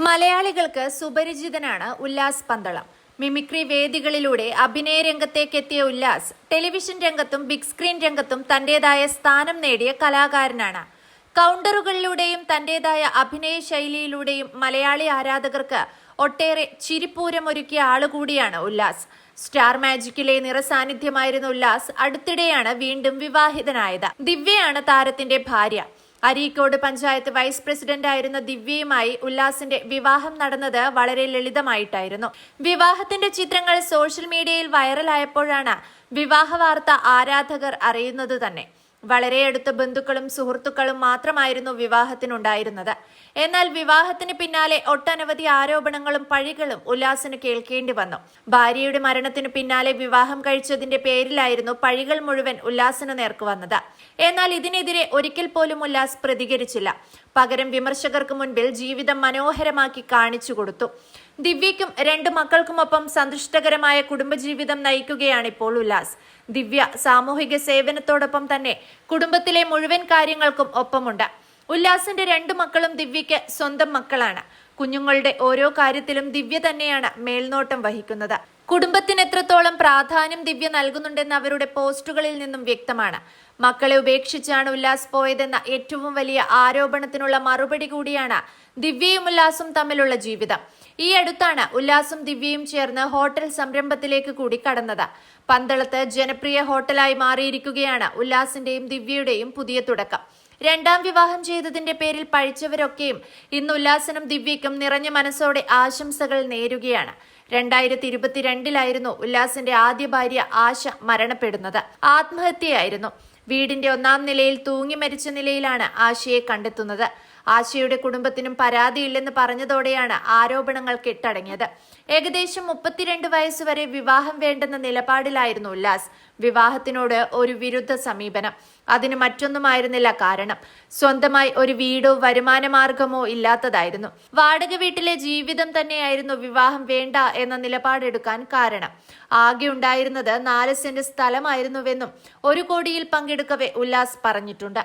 മലയാളികൾക്ക് സുപരിചിതനാണ് ഉല്ലാസ് പന്തളം. മിമിക്രി വേദികളിലൂടെ അഭിനയ രംഗത്തേക്കെത്തിയ ഉല്ലാസ് ടെലിവിഷൻ രംഗത്തും ബിഗ് സ്ക്രീൻ രംഗത്തും തന്റേതായ സ്ഥാനം നേടിയ കലാകാരനാണ്. കൗണ്ടറുകളിലൂടെയും തന്റേതായ അഭിനയ ശൈലിയിലൂടെയും മലയാളി ആരാധകർക്ക് ഒട്ടേറെ ചിരിപ്പൂരമൊരുക്കിയ ആളുകൂടിയാണ് ഉല്ലാസ്. സ്റ്റാർ മാജിക്കിലെ നിറസാന്നിധ്യമായിരുന്ന ഉല്ലാസ് അടുത്തിടെയാണ് വീണ്ടും വിവാഹിതനായത്. ദിവ്യയാണ് താരത്തിന്റെ ഭാര്യ. അരീക്കോട് പഞ്ചായത്ത് വൈസ് പ്രസിഡന്റ് ആയിരുന്ന ദിവ്യയുമായി ഉല്ലാസിന്റെ വിവാഹം നടന്നത് വളരെ ലളിതമായിട്ടായിരുന്നു. വിവാഹത്തിന്റെ ചിത്രങ്ങൾ സോഷ്യൽ മീഡിയയിൽ വൈറലായപ്പോഴാണ് വിവാഹ വാർത്ത ആരാധകർ അറിയുന്നത് തന്നെ. വളരെ അടുത്ത ബന്ധുക്കളും സുഹൃത്തുക്കളും മാത്രമായിരുന്നു വിവാഹത്തിനുണ്ടായിരുന്നത്. എന്നാൽ വിവാഹത്തിന് പിന്നാലെ ഒട്ടനവധി ആരോപണങ്ങളും പഴികളും ഉല്ലാസിന് കേൾക്കേണ്ടി വന്നു. ഭാര്യയുടെ മരണത്തിനു പിന്നാലെ വിവാഹം കഴിച്ചതിന്റെ പേരിലായിരുന്നു പഴികൾ മുഴുവൻ ഉല്ലാസിന് നേർക്ക് വന്നത്. എന്നാൽ ഇതിനെതിരെ ഒരിക്കൽ പോലും ഉല്ലാസ് പ്രതികരിച്ചില്ല. പകരം വിമർശകർക്ക് മുൻപിൽ ജീവിതം മനോഹരമാക്കി കാണിച്ചു കൊടുത്തു. ദിവ്യയ്ക്കും 2 മക്കൾക്കുമൊപ്പം സന്തുഷ്ടകരമായ കുടുംബജീവിതം നയിക്കുകയാണിപ്പോൾ ഉല്ലാസ്. ദിവ്യ സാമൂഹിക സേവനത്തോടൊപ്പം തന്നെ കുടുംബത്തിലെ മുഴുവൻ കാര്യങ്ങൾക്കും ഒപ്പമുണ്ട്. ഉല്ലാസിന്റെ 2 മക്കളും ദിവ്യയ്ക്ക് സ്വന്തം മക്കളാണ്. കുഞ്ഞുങ്ങളുടെ ഓരോ കാര്യത്തിലും ദിവ്യ തന്നെയാണ് മേൽനോട്ടം വഹിക്കുന്നത്. കുടുംബത്തിന് എത്രത്തോളം പ്രാധാന്യം ദിവ്യ നൽകുന്നുണ്ടെന്ന് അവരുടെ പോസ്റ്റുകളിൽ നിന്നും വ്യക്തമാണ്. മക്കളെ ഉപേക്ഷിച്ചാണ് ഉല്ലാസ് പോയതെന്ന ഏറ്റവും വലിയ ആരോപണത്തിനുള്ള മറുപടി കൂടിയാണ് ദിവ്യയും ഉല്ലാസും തമ്മിലുള്ള ജീവിതം. ഈ അടുത്താണ് ഉല്ലാസും ദിവ്യയും ചേർന്ന് ഹോട്ടൽ സംരംഭത്തിലേക്ക് കൂടി കടന്നത്. പന്തളത്ത് ജനപ്രിയ ഹോട്ടലായി മാറിയിരിക്കുകയാണ് ഉല്ലാസിന്റെയും ദിവ്യയുടെയും പുതിയ തുടക്കം. 2ാം വിവാഹം ചെയ്തതിന്റെ പേരിൽ പഴിച്ചവരൊക്കെയും ഇന്ന് ഉല്ലാസിനും ദിവ്യയ്ക്കും നിറഞ്ഞ മനസ്സോടെ ആശംസകൾ നേരുകയാണ്. 2022 ഉല്ലാസിന്റെ ആദ്യ ഭാര്യ ആശ മരണപ്പെടുന്നത്. ആത്മഹത്യയായിരുന്നു. വീടിന്റെ 1ാം നിലയിൽ തൂങ്ങി മരിച്ച നിലയിലാണ് ആശയെ കണ്ടെത്തുന്നത്. ആശയുടെ കുടുംബത്തിനും പരാതിയില്ലെന്ന് പറഞ്ഞതോടെയാണ് ആരോപണങ്ങൾ കെട്ടടങ്ങിയത്. ഏകദേശം 32 വയസ്സുവരെ വിവാഹം വേണ്ടെന്ന നിലപാടിലായിരുന്നു ഉല്ലാസ്. വിവാഹത്തിനോട് ഒരു വിരുദ്ധ സമീപനം. അതിന് മറ്റൊന്നുമായിരുന്നില്ല കാരണം. സ്വന്തമായി ഒരു വീടോ വരുമാന മാർഗമോ ഇല്ലാത്തതായിരുന്നു. വാടക വീട്ടിലെ ജീവിതം തന്നെയായിരുന്നു വിവാഹം വേണ്ട എന്ന നിലപാടെടുക്കാൻ കാരണം. ആകെ ഉണ്ടായിരുന്നത് 4 സെന്റ് സ്ഥലമായിരുന്നുവെന്നും 1 കോടിയിൽ പങ്കെടുക്കവെ ഉല്ലാസ് പറഞ്ഞിട്ടുണ്ട്.